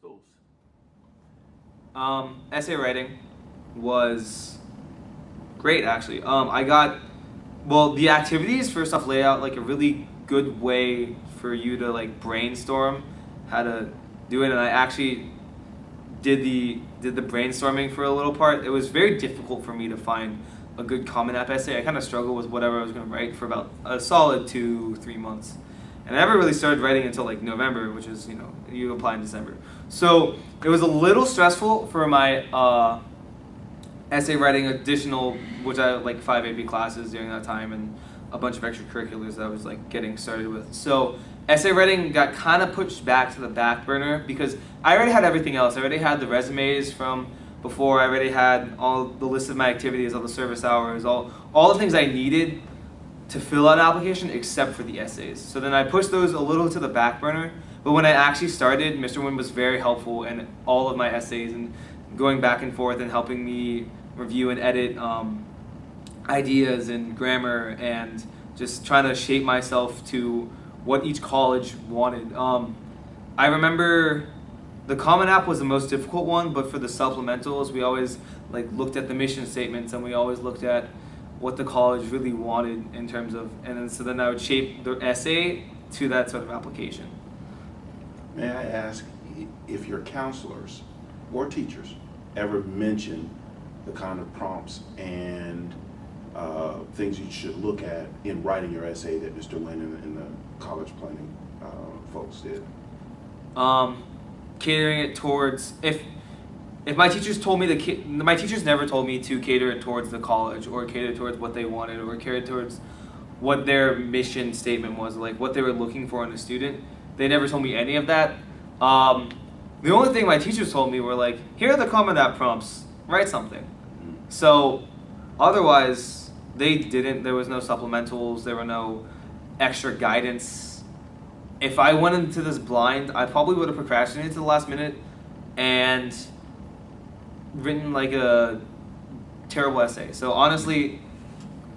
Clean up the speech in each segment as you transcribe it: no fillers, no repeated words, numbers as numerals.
schools? Essay writing was great, actually. Well, the activities first off lay out like a really good way for you to like brainstorm how to do it, and I actually did the brainstorming for a little part. It was very difficult for me to find a good Common App essay. I kind of struggled with whatever I was going to write for about a solid 2-3 months, and I never really started writing until like November, which is you apply in December. So it was a little stressful for my essay writing additional, which I like 5 AP classes during that time and a bunch of extracurriculars that I was like getting started with. So essay writing got kind of pushed back to the back burner because I already had everything else. I already had the resumes from before. I already had all the list of my activities, all the service hours, all the things I needed to fill out an application except for the essays. So then I pushed those a little to the back burner. But when I actually started, Mr. Wynn was very helpful in all of my essays and going back and forth and helping me review and edit ideas and grammar and just trying to shape myself to what each college wanted. I remember the Common App was the most difficult one, but for the supplementals, we always like looked at the mission statements and we always looked at what the college really wanted in terms of, and then so then I would shape the essay to that sort of application. May I ask if your counselors or teachers ever mention the kind of prompts and things you should look at in writing your essay that Mr. Lynn and the college planning folks did? Catering it towards, if my teachers told me my teachers never told me to cater it towards the college or cater towards what they wanted or cater towards what their mission statement was, like what they were looking for in a student. They never told me any of that. The only thing my teachers told me were like, here are the Common App prompts, write something. So otherwise, they didn't. There was no supplementals. There were no extra guidance. If I went into this blind, I probably would have procrastinated to the last minute and written like a terrible essay. So honestly,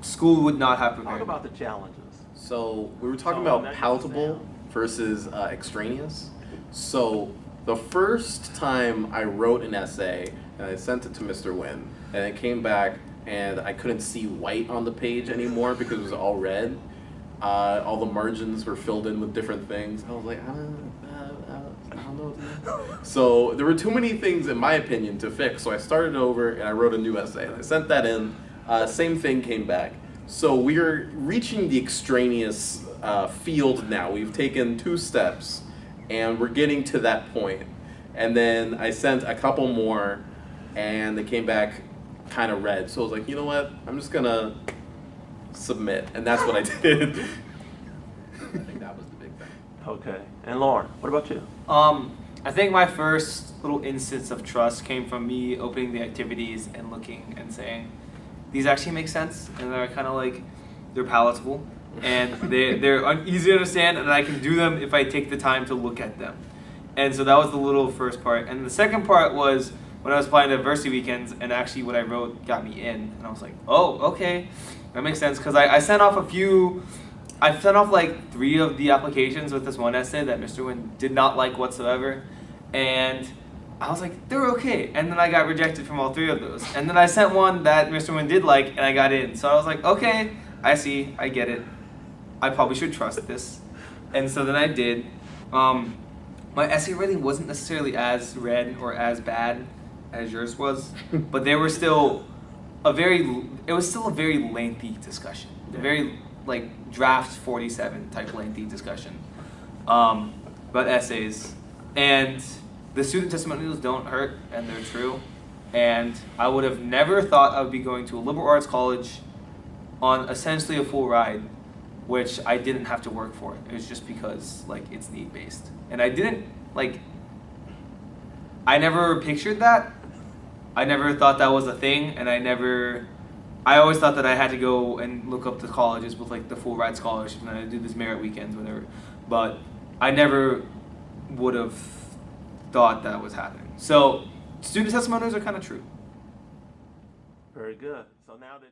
school would not have prepared Talk me. about the challenges. So we were talking Oh, about now you palatable understand. versus extraneous. So the first time I wrote an essay and I sent it to Mr. Wynn, and it came back and I couldn't see white on the page anymore because it was all red. All the margins were filled in with different things. I was like, I don't know what to do. So there were too many things, in my opinion, to fix. So I started over and I wrote a new essay. And I sent that in. Same thing came back. So we're reaching the extraneous field now. We've taken 2 steps and we're getting to that point. And then I sent a couple more and they came back kind of red. So I was like, you know what? I'm just gonna submit. And that's what I did. I think that was the big thing. Okay. And Lauren, what about you? I think my first little instance of trust came from me opening the activities and looking and saying, these actually make sense, and they're kind of like, they're palatable, and they're easy to understand, and I can do them if I take the time to look at them. And so that was the little first part. And the second part was when I was applying to diversity weekends, and actually what I wrote got me in. And I was like, oh, okay, that makes sense, because I sent off like 3 of the applications with this one essay that Mr. Wynn did not like whatsoever. And I was like, they're okay. And then I got rejected from all 3 of those. And then I sent one that Mr. Wynn did like, and I got in. So I was like, okay, I see, I get it. I probably should trust this. And so then I did. My essay writing wasn't necessarily as red or as bad as yours was, but they were still it was still a very lengthy discussion. A very like draft 47 type lengthy discussion about essays. And the student testimonials don't hurt, and they're true. And I would have never thought I would be going to a liberal arts college on essentially a full ride, which I didn't have to work for. It was just because like it's need based, and I didn't like. I never pictured that. I never thought that was a thing, and I always thought that I had to go and look up the colleges with like the full ride scholarship, and I do these merit weekends, whatever. But I never would have thought that was happening. So student testimonials are kind of true. Very good. So now that